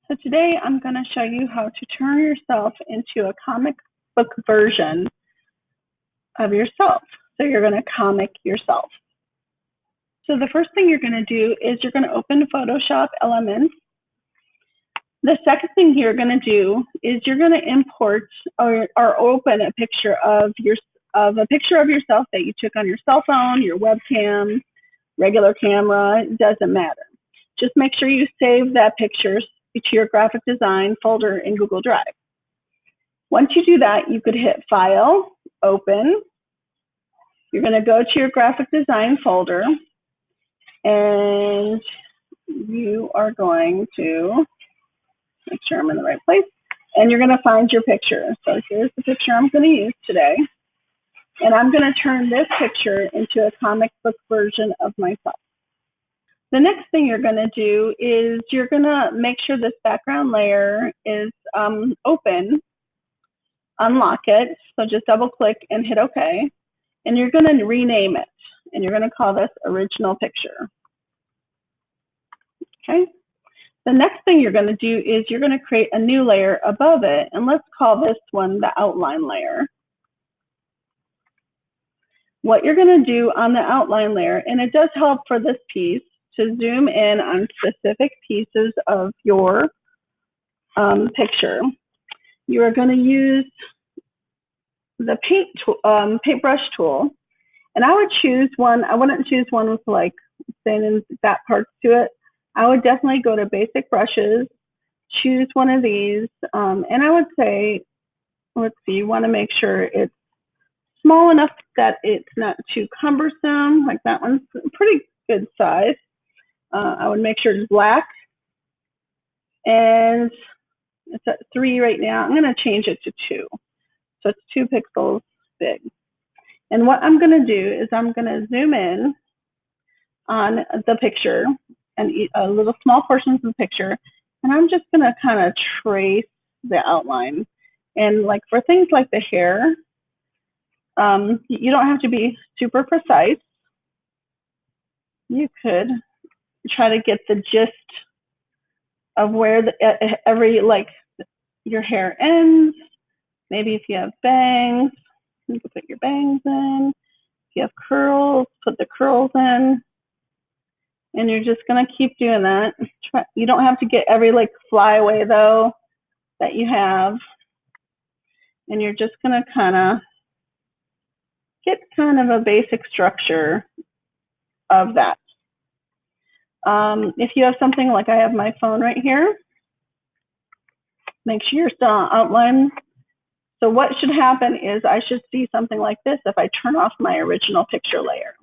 So today I'm going to show you how to turn yourself into a comic book version of yourself. So you're going to comic yourself. So the first thing you're going to do is you're going to open Photoshop Elements. The second thing you're going to do is you're going to import or open a picture of yourself that you took on your cell phone, your webcam, regular camera. It doesn't matter. Just make sure you save that picture to your graphic design folder in Google Drive. Once you do that, you could hit File, Open. You're going to go to your graphic design folder, and you are going to make sure I'm in the right place, and you're going to find your picture. So here's the picture I'm going to use today, and I'm going to turn this picture into a comic book version of myself. The next thing you're going to do is you're going to make sure this background layer is open, unlock it, so just double click and hit OK, and you're going to rename it, and you're going to call this Original Picture. Okay. The next thing you're going to do is you're going to create a new layer above it, and let's call this one the outline layer. What you're going to do on the outline layer, and it does help for this piece, to zoom in on specific pieces of your picture. You are going to use the paintbrush tool, and I would choose one. I wouldn't choose one with like thin and fat parts to it. I would definitely go to basic brushes, choose one of these, and I would say, let's see, you want to make sure it's small enough that it's not too cumbersome. Like that one's a pretty good size. I would make sure it's black, and it's at 3 right now. I'm going to change it to 2, so it's 2 pixels big. And what I'm going to do is I'm going to zoom in on the picture and little small portions of the picture, and I'm just going to kind of trace the outline. And like for things like the hair, you don't have to be super precise. You could try to get the gist of where your hair ends. Maybe if you have bangs, you can put your bangs in. If you have curls, put the curls in. And you're just gonna keep doing that. You don't have to get every flyaway though that you have. And you're just gonna get kind of a basic structure of that. If you have something like I have my phone right here, make sure you're still on outline. So what should happen is I should see something like this if I turn off my original picture layer.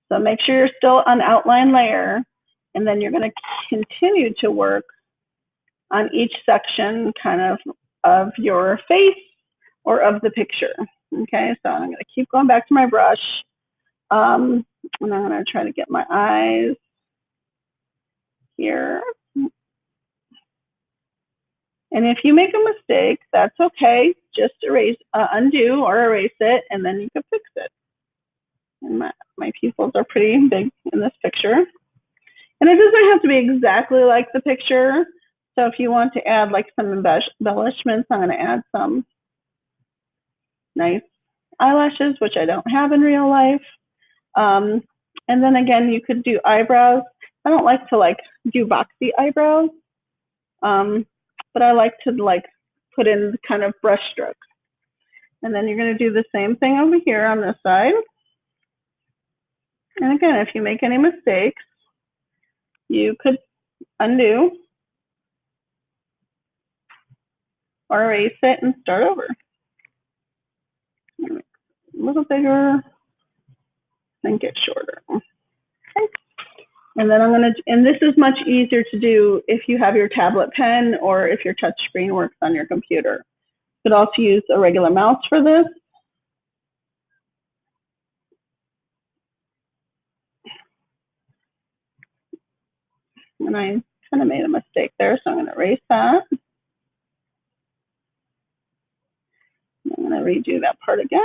So make sure you're still on outline layer, and then you're going to continue to work on each section kind of your face or of the picture. Okay, so I'm going to keep going back to my brush. And I'm going to try to get my eyes here. And if you make a mistake, that's okay. Just undo or erase it, and then you can fix it. And my pupils are pretty big in this picture. And it doesn't have to be exactly like the picture. So if you want to add some embellishments, I'm going to add some nice eyelashes, which I don't have in real life. And then again, you could do eyebrows. I don't like to do boxy eyebrows, but I like to put in kind of brush strokes. And then you're going to do the same thing over here on this side. And again, if you make any mistakes, you could undo or erase it and start over. A little bigger and get shorter. Okay. And then and this is much easier to do if you have your tablet pen or if your touch screen works on your computer. You could also use a regular mouse for this. And I kind of made a mistake there, so I'm going to erase that. I'm going to redo that part again.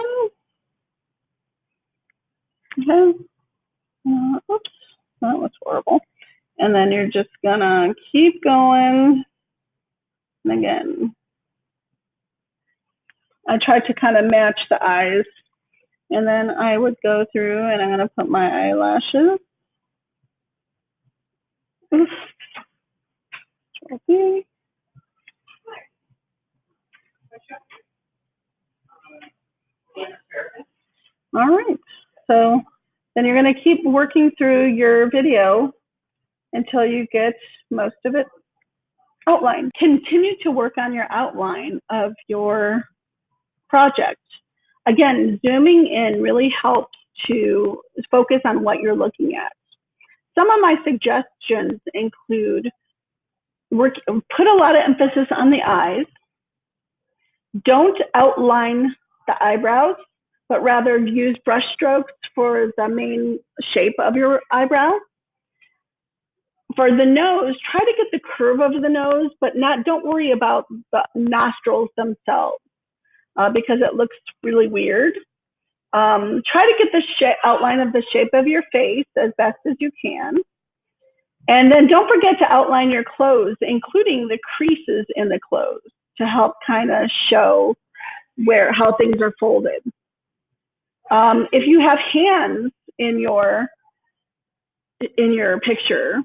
Okay. Oops, that was horrible. And then you're just gonna keep going. And again, I tried to kind of match the eyes. And then I would go through and I'm gonna put my eyelashes. Oof. Okay. All right. So then you're going to keep working through your video until you get most of it outlined. Continue to work on your outline of your project. Again, zooming in really helps to focus on what you're looking at. Some of my suggestions include put a lot of emphasis on the eyes. Don't outline the eyebrows, but rather use brush strokes for the main shape of your eyebrow. For the nose, try to get the curve of the nose, but don't worry about the nostrils themselves because it looks really weird. Try to get the outline of the shape of your face as best as you can. And then don't forget to outline your clothes, including the creases in the clothes to help kind of show how things are folded. If you have hands in your picture,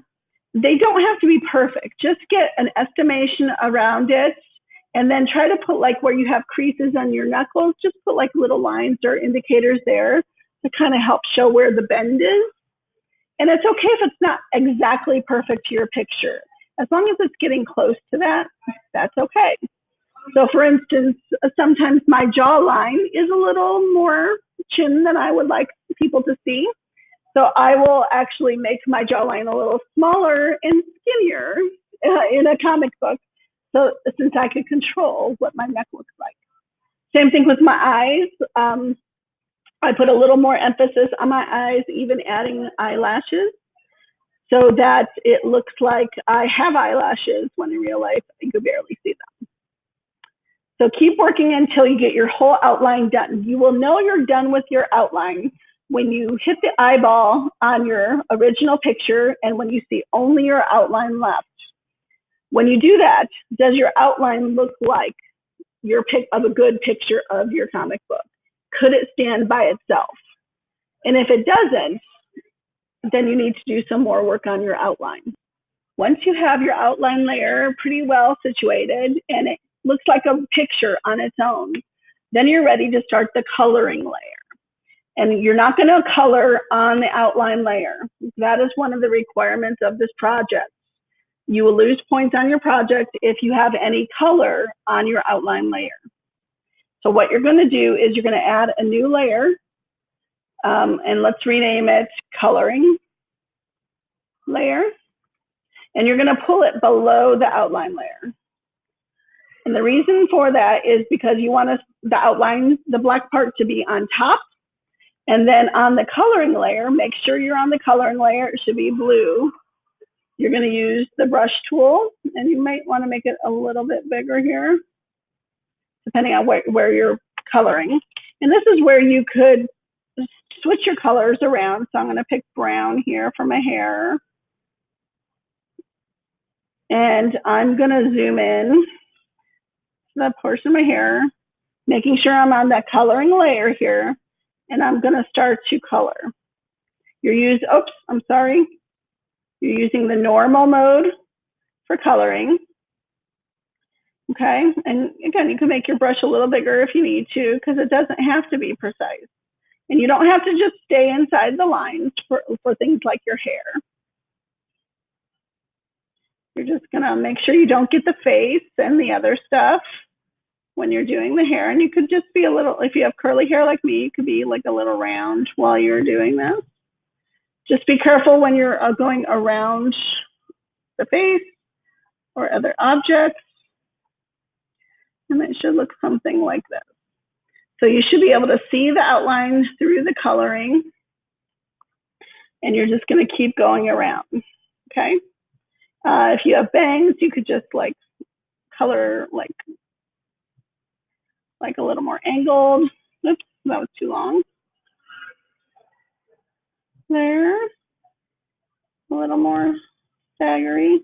they don't have to be perfect. Just get an estimation around it, and then try to put like where you have creases on your knuckles, just put like little lines or indicators there to kind of help show where the bend is. And it's okay if it's not exactly perfect to your picture. As long as it's getting close to that, that's okay. So for instance, sometimes my jawline is a little more chin than I would like people to see. So I will actually make my jawline a little smaller and skinnier in a comic book. So since I can control what my neck looks like. Same thing with my eyes. I put a little more emphasis on my eyes, even adding eyelashes, so that it looks like I have eyelashes when in real life you could barely see them. So keep working until you get your whole outline done. You will know you're done with your outline when you hit the eyeball on your original picture and when you see only your outline left. When you do that, does your outline look like your pick of a good picture of your comic book? Could it stand by itself? And if it doesn't, then you need to do some more work on your outline. Once you have your outline layer pretty well situated and it looks like a picture on its own, then you're ready to start the coloring layer. And you're not going to color on the outline layer. That is one of the requirements of this project. You will lose points on your project if you have any color on your outline layer. So what you're going to do is you're going to add a new layer, and let's rename it coloring layer. And you're going to pull it below the outline layer. And the reason for that is because you want the outline, the black part, to be on top. And then on the coloring layer, make sure you're on the coloring layer. It should be blue. You're going to use the brush tool, and you might want to make it a little bit bigger here, depending on where you're coloring. And this is where you could switch your colors around. So I'm going to pick brown here for my hair. And I'm going to zoom in to that portion of my hair, making sure I'm on that coloring layer here. And I'm going to start to color. You're using the normal mode for coloring. Okay, and again, you can make your brush a little bigger if you need to, because it doesn't have to be precise. And you don't have to just stay inside the lines for things like your hair. You're just gonna make sure you don't get the face and the other stuff when you're doing the hair. And you could just be a little, if you have curly hair like me, you could be like a little round while you're doing this. Just be careful when you're going around the face or other objects. And it should look something like this. So you should be able to see the outline through the coloring. And you're just going to keep going around. Okay. If you have bangs, you could just like color like a little more angled. Oops, that was too long. There. A little more staggery.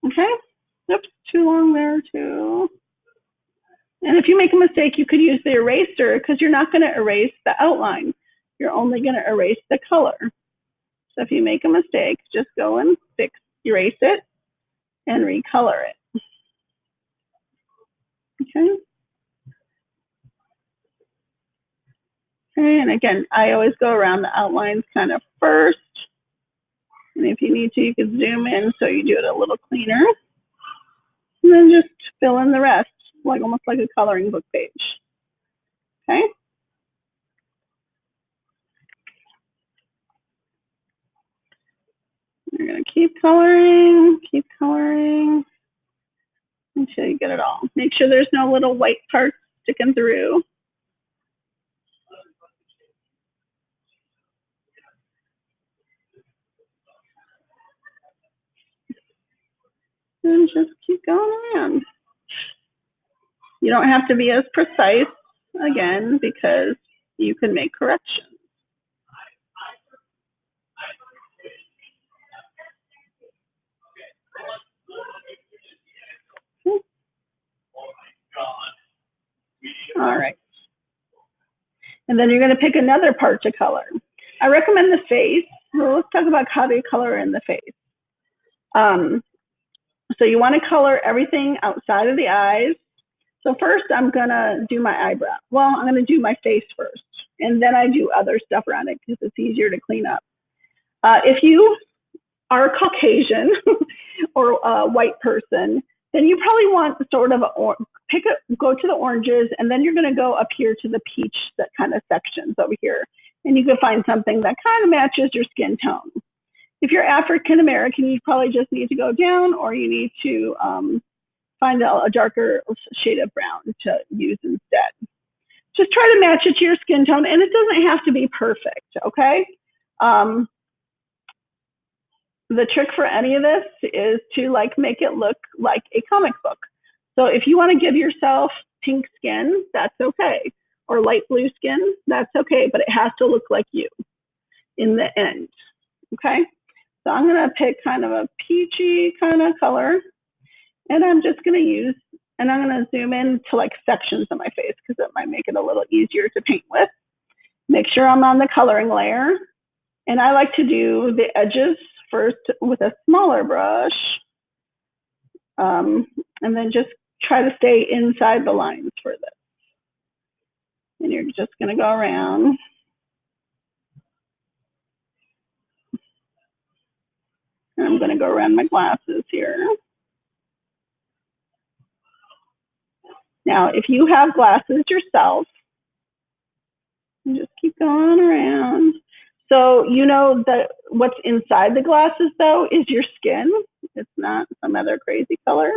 Okay. Oops, too long there too. And if you make a mistake, you could use the eraser because you're not going to erase the outline. You're only going to erase the color. So if you make a mistake, just go and erase it and recolor it. Okay. Okay, and again, I always go around the outlines kind of first. And if you need to, you can zoom in so you do it a little cleaner. And then just fill in the rest, like almost like a coloring book page. Okay. You're going to keep coloring until you get it all. Make sure there's no little white parts sticking through. And just keep going around. You don't have to be as precise, again, because you can make corrections. All right. And then you're going to pick another part to color. I recommend the face. Well, let's talk about how to color in the face. So you want to color everything outside of the eyes. So first I'm going to do my eyebrow. Well, I'm going to do my face first, and then I do other stuff around it because it's easier to clean up. If you are Caucasian or a white person, then you probably want sort of go to the oranges, and then you're going to go up here to the peach, that kind of sections over here. And you can find something that kind of matches your skin tone. If you're African American, you probably just need to go down, or you need to find a darker shade of brown to use instead. Just try to match it to your skin tone, and it doesn't have to be perfect, okay? The trick for any of this is to make it look like a comic book. So if you want to give yourself pink skin, that's okay. Or light blue skin, that's okay, but it has to look like you in the end, okay? So I'm going to pick kind of a peachy kind of color, and I'm just going to use, and I'm going to zoom in to sections of my face because it might make it a little easier to paint with. Make sure I'm on the coloring layer, and I like to do the edges first with a smaller brush, and then just try to stay inside the lines for this. And you're just going to go around. And I'm going to go around my glasses here. Now, if you have glasses yourself, you just keep going around. So you know that what's inside the glasses, though, is your skin. It's not some other crazy color.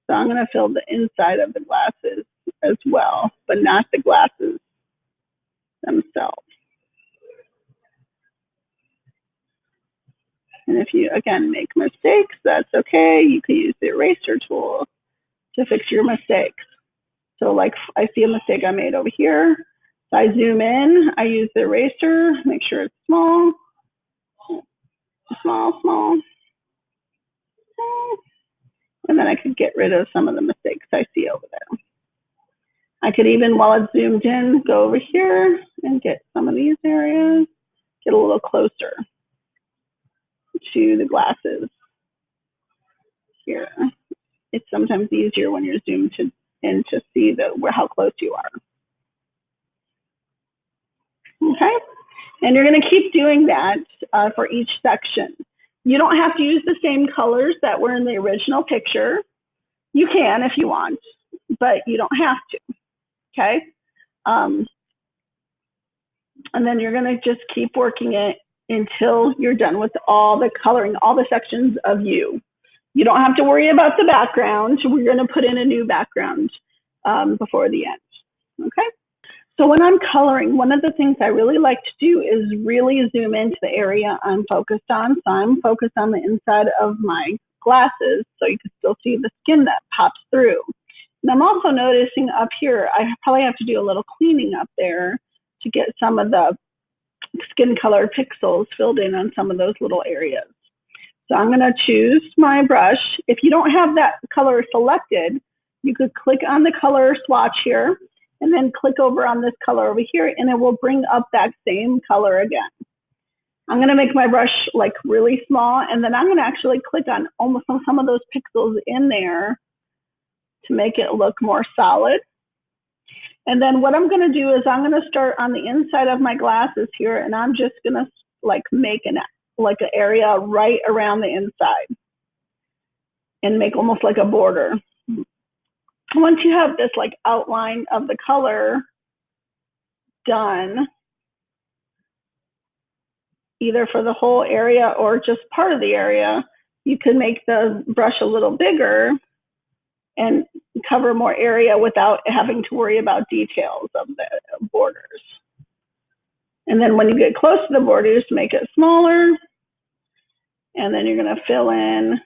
So I'm going to fill the inside of the glasses as well, but not the glasses themselves. And if you, again, make mistakes, that's okay. You can use the eraser tool to fix your mistakes. So I see a mistake I made over here. So I zoom in, I use the eraser, make sure it's small, small. And then I could get rid of some of the mistakes I see over there. I could even, while it's zoomed in, go over here and get some of these areas, get a little closer to the glasses here. It's sometimes easier when you're zoomed in to see how close you are. Okay, and you're going to keep doing that for each section. You don't have to use the same colors that were in the original picture. You can if you want, but you don't have to, okay? And then you're going to just keep working it until you're done with all the coloring, all the sections of you. You don't have to worry about the background. We're going to put in a new background before the end, okay? So when I'm coloring, one of the things I really like to do is really zoom into the area I'm focused on. So I'm focused on the inside of my glasses so you can still see the skin that pops through. And I'm also noticing up here, I probably have to do a little cleaning up there to get some of the skin color pixels filled in on some of those little areas. So I'm going to choose my brush. If you don't have that color selected, you could click on the color swatch here and then click over on this color over here, and it will bring up that same color again. I'm going to make my brush like really small, and then I'm going to actually click on almost on some of those pixels in there to make it look more solid. And then what I'm going to do is I'm going to start on the inside of my glasses here, and I'm just going to like make an area right around the inside and make almost like a border. Once you have this like outline of the color done, either for the whole area or just part of the area, you can make the brush a little bigger and cover more area without having to worry about details of the borders. And then when you get close to the borders, make it smaller. And then you're going to fill in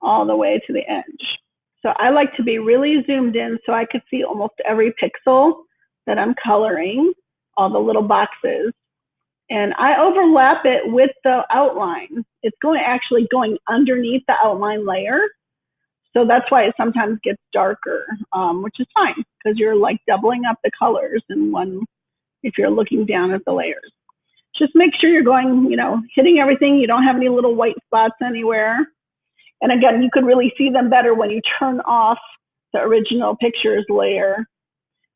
all the way to the edge. So I like to be really zoomed in so I could see almost every pixel that I'm coloring, all the little boxes. And I overlap it with the outline. It's actually going underneath the outline layer. So that's why it sometimes gets darker, which is fine because you're like doubling up the colors in one if you're looking down at the layers. Just make sure you're going, hitting everything. You don't have any little white spots anywhere. And again, you could really see them better when you turn off the original pictures layer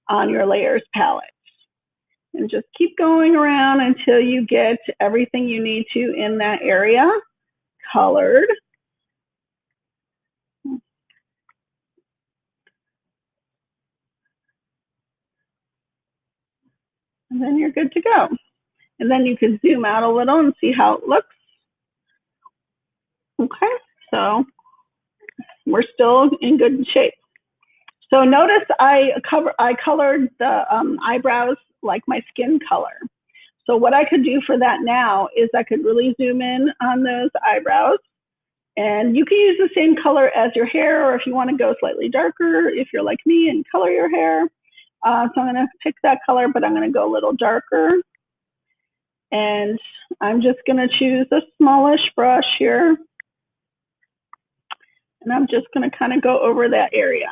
on your layers palette. And just keep going around until you get everything you need to in that area colored. And then you're good to go. And then you can zoom out a little and see how it looks. Okay, so we're still in good shape. So notice I colored the eyebrows like my skin color. So what I could do for that now is I could really zoom in on those eyebrows. And you can use the same color as your hair, or if you want to go slightly darker, if you're like me and color your hair. So I'm going to pick that color, but I'm going to go a little darker. And I'm just going to choose a smallish brush here. And I'm just going to kind of go over that area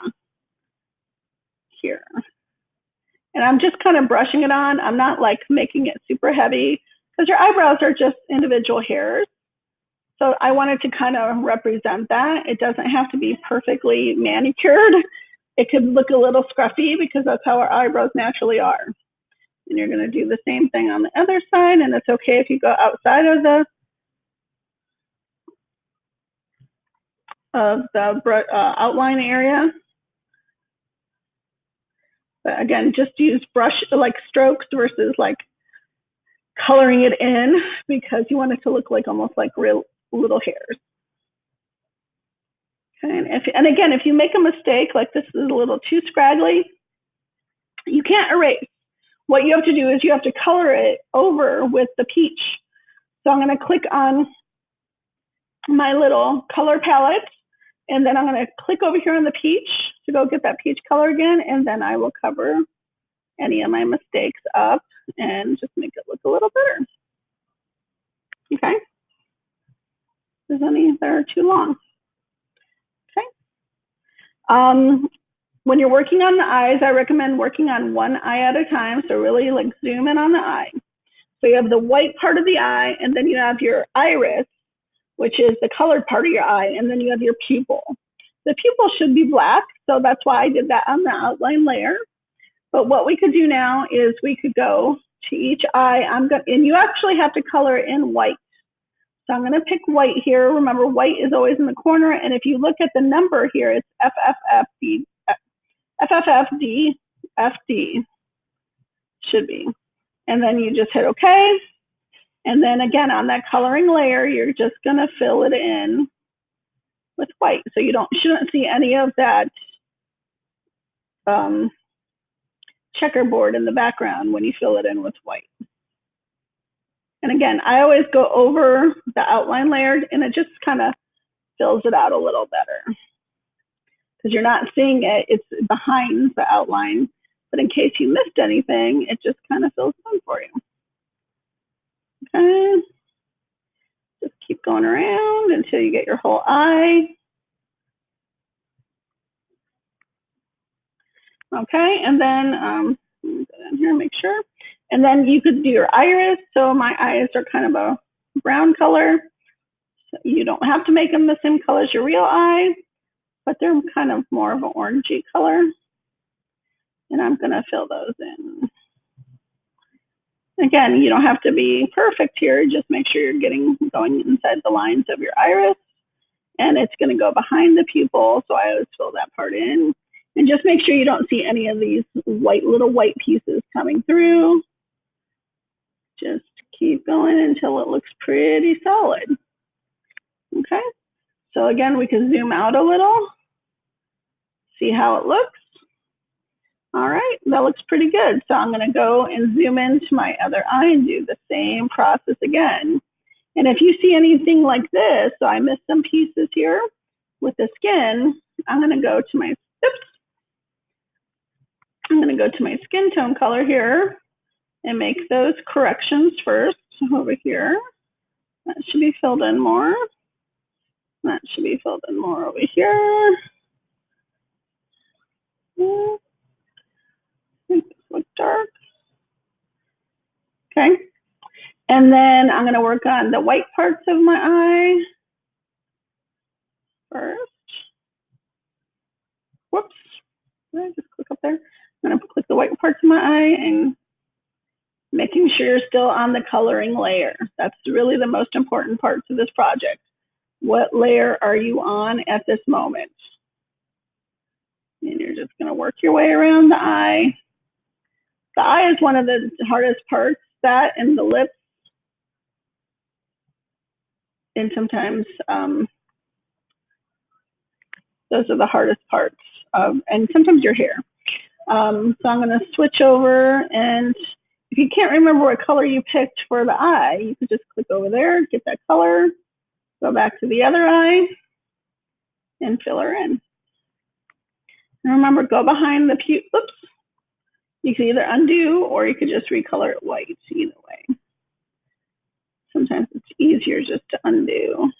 here. And I'm just kind of brushing it on. I'm not like making it super heavy because your eyebrows are just individual hairs. So I wanted to kind of represent that. It doesn't have to be perfectly manicured. It could look a little scruffy because that's how our eyebrows naturally are. And you're going to do the same thing on the other side. And it's okay if you go outside of the outline area. But again, just use brush like strokes versus like coloring it in because you want it to look like almost like real little hairs. Okay, and again, if you make a mistake, like this is a little too scraggly, you can't erase. What you have to do is you have to color it over with the peach. So I'm going to click on my little color palette, and then I'm going to click over here on the peach to go get that peach color again, and then I will cover any of my mistakes up and just make it look a little better. Okay. There's any that are too long. Okay. When you're working on the eyes, I recommend working on one eye at a time. So really like zoom in on the eye. So you have the white part of the eye, and then you have your iris, which is the colored part of your eye, and then you have your pupil. The pupil should be black, so that's why I did that on the outline layer. But what we could do now is we could go to each eye. And you actually have to color in white. So I'm going to pick white here. Remember, white is always in the corner, and if you look at the number here, it's FFFD should be. And then you just hit OK. And then again, on that coloring layer, you're just going to fill it in with white. So you shouldn't see any of that checkerboard in the background when you fill it in with white. And again, I always go over the outline layer, and it just kind of fills it out a little better. Because you're not seeing it, it's behind the outline. But in case you missed anything, it just kind of fills it in for you. Okay. Just keep going around until you get your whole eye. Okay, and then get in here, make sure. And then you could do your iris. So my eyes are kind of a brown color. So you don't have to make them the same color as your real eye, but they're kind of more of an orangey color. And I'm gonna fill those in. Again, you don't have to be perfect here. Just make sure you're going inside the lines of your iris, and it's gonna go behind the pupil. So I always fill that part in. And just make sure you don't see any of these little white pieces coming through. Just keep going until it looks pretty solid. Okay, so again, we can zoom out a little, see how it looks. All right, that looks pretty good. So I'm gonna go and zoom into my other eye and do the same process again. And if you see anything like this, so I missed some pieces here with the skin, I'm gonna go to my, I'm gonna go to my skin tone color here and make those corrections first over here. That should be filled in more. That should be filled in more over here. Make this look dark. Okay. And then I'm going to work on the white parts of my eye first. Whoops. Did I just click up there? I'm going to click the white parts of my eye and making sure you're still on the coloring layer. That's really the most important part to this project. What layer are you on at this moment? And you're just going to work your way around the eye. The eye is one of the hardest parts, that and the lips. And sometimes those are the hardest parts, and sometimes your hair. So I'm going to switch over, and if you can't remember what color you picked for the eye, you could just click over there, get that color, go back to the other eye, and fill her in. And remember, go behind the pupil. Oops. You can either undo or you could just recolor it white, either way. Sometimes it's easier just to undo.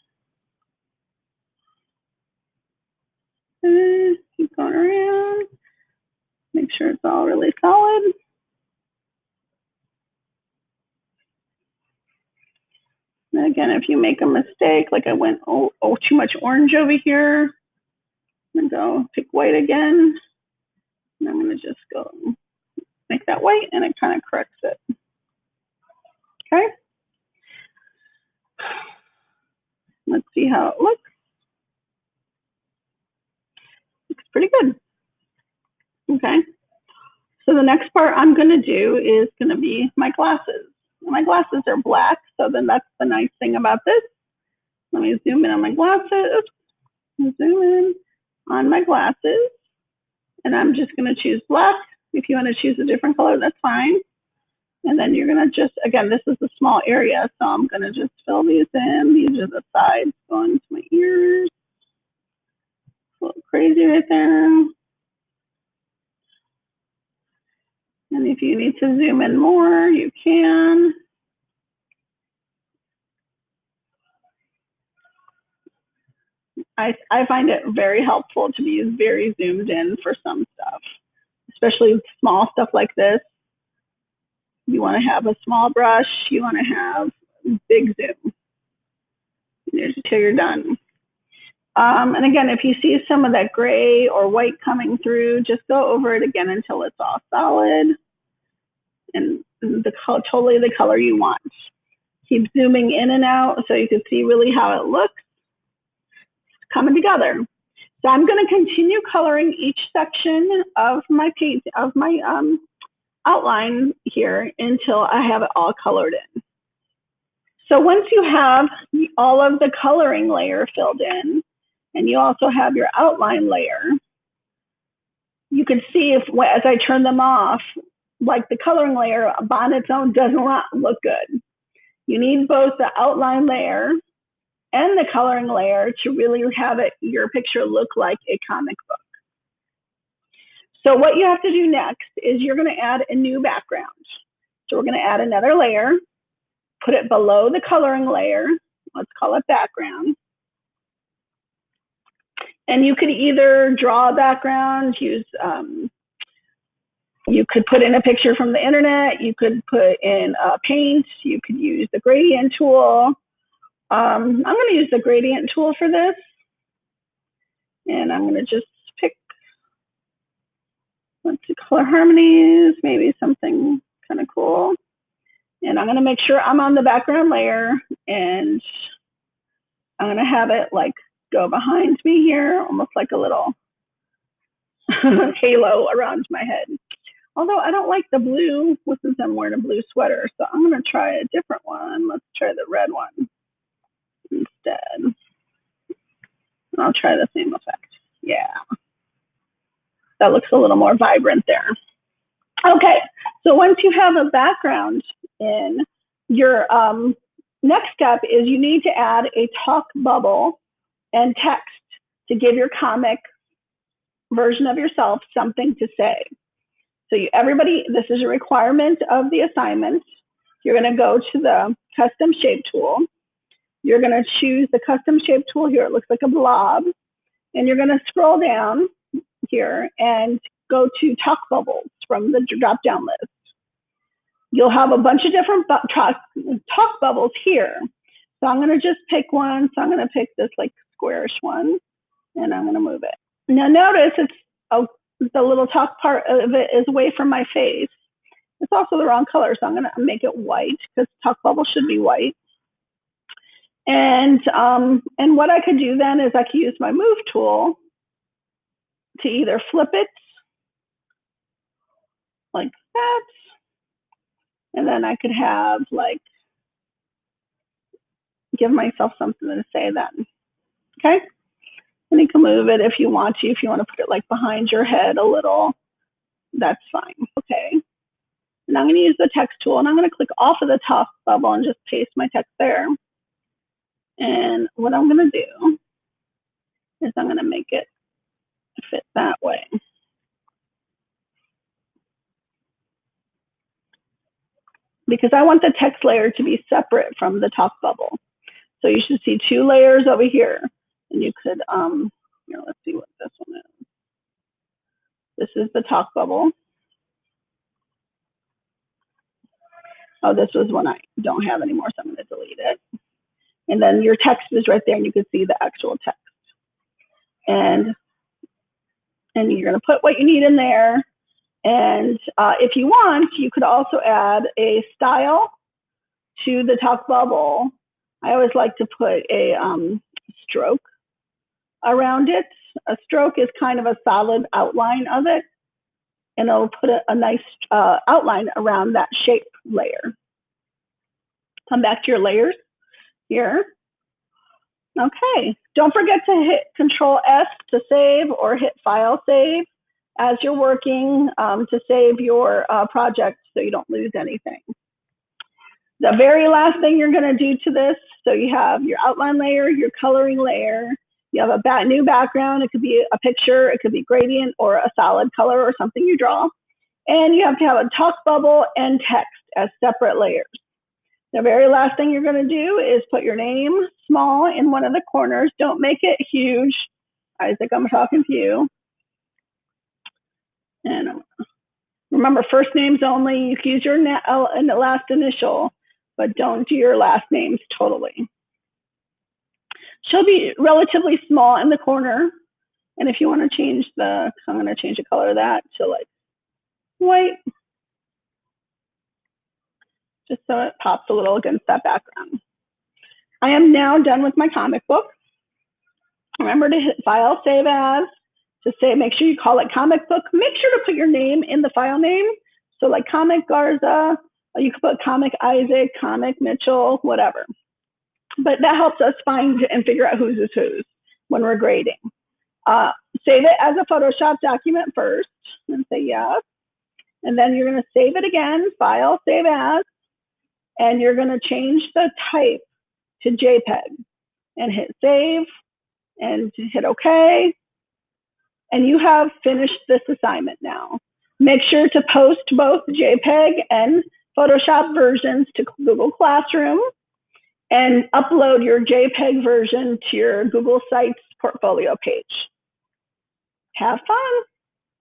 And keep going around. Make sure it's all really solid. And again, if you make a mistake, like I went too much orange over here, I'm gonna go pick white again. And I'm gonna just go make that white, and it kind of corrects it. Okay. Let's see how it looks. Looks pretty good. Okay. So the next part I'm gonna do is gonna be my glasses. My glasses are black, so then that's the nice thing about this. Let me zoom in on my glasses. Zoom in on my glasses, and I'm just gonna choose black. If you want to choose a different color, that's fine. And then you're gonna just, again, this is a small area, so I'm gonna just fill these in. These are the sides going to my ears. A little crazy right there. And if you need to zoom in more, you can. I find it very helpful to be very zoomed in for some stuff, especially small stuff like this. You want to have a small brush, you want to have big zoom until you're done. And again, if you see some of that gray or white coming through, just go over it again until it's all solid and totally the color you want. Keep zooming in and out so you can see really how it looks coming together. So I'm going to continue coloring each section of my paint, of my outline here until I have it all colored in. So once you have all of the coloring layer filled in, and you also have your outline layer, you can see if, as I turn them off, like the coloring layer on its own does not look good. You need both the outline layer and the coloring layer to really have your picture look like a comic book. So what you have to do next is you're going to add a new background. So we're going to add another layer. put it below the coloring layer. Let's call it background. And you could either draw a background, use, you could put in a picture from the internet, you could put in paint, you could use the gradient tool. I'm going to use the gradient tool for this. And I'm going to just pick, let's see, color harmonies, maybe something kind of cool. And I'm going to make sure I'm on the background layer, and I'm going to have it like go behind me here, almost like a little halo around my head. Although I don't like the blue, since I'm wearing a blue sweater, so I'm going to try a different one. Let's try the red one instead. I'll try the same effect. Yeah. That looks a little more vibrant there. Okay, so once you have a background in, your next step is you need to add a talk bubble and text to give your comic version of yourself something to say. So everybody, this is a requirement of the assignment. You're going to go to the custom shape tool. You're going to choose the custom shape tool here. It looks like a blob. And you're going to scroll down here and go to talk bubbles from the drop down list. You'll have a bunch of different talk bubbles here. So I'm going to just pick one. So I'm going to pick this like squarish one, and I'm going to move it. Now notice it's the little talk part of it is away from my face. It's also the wrong color, so I'm going to make it white because talk bubble should be white. And what I could do then is I could use my move tool to either flip it like that, and then I could have like give myself something to say then. Okay, and you can move it if you want to. If you want to put it like behind your head a little, that's fine. Okay, and I'm going to use the text tool, and I'm going to click off of the top bubble and just paste my text there. And what I'm going to do is I'm going to make it fit that way. Because I want the text layer to be separate from the top bubble. So you should see two layers over here. And you could, here, let's see what this one is. This is the talk bubble. Oh, this was one I don't have anymore, so I'm going to delete it. And then your text is right there, and you can see the actual text. And you're going to put what you need in there. And if you want, you could also add a style to the talk bubble. I always like to put a stroke around it. A stroke is kind of a solid outline of it, and it'll put a nice outline around that shape layer. Come back to your layers here. Okay, don't forget to hit Control S to save, or hit File Save as you're working to save your project so you don't lose anything. The very last thing you're going to do to this, so you have your outline layer, your coloring layer, you have a new background. It could be a picture, it could be gradient, or a solid color or something you draw. And you have to have a talk bubble and text as separate layers. The very last thing you're going to do is put your name small in one of the corners. Don't make it huge. Isaac, I'm talking to you. And remember, first names only. You can use your last initial, but don't do your last names totally. She'll be relatively small in the corner. And if you want to change I'm going to change the color of that to like white, just so it pops a little against that background. I am now done with my comic book. Remember to hit File, Save As, to say, make sure you call it comic book. Make sure to put your name in the file name. So like comic Garza, or you could put comic Isaac, comic Mitchell, whatever. But that helps us find and figure out whose is whose when we're grading. Save it as a Photoshop document first and say yes. And then you're going to save it again, File, Save As, and you're going to change the type to JPEG and hit Save and hit OK. And you have finished this assignment now. Make sure to post both JPEG and Photoshop versions to Google Classroom, and upload your JPEG version to your Google Sites portfolio page. Have fun.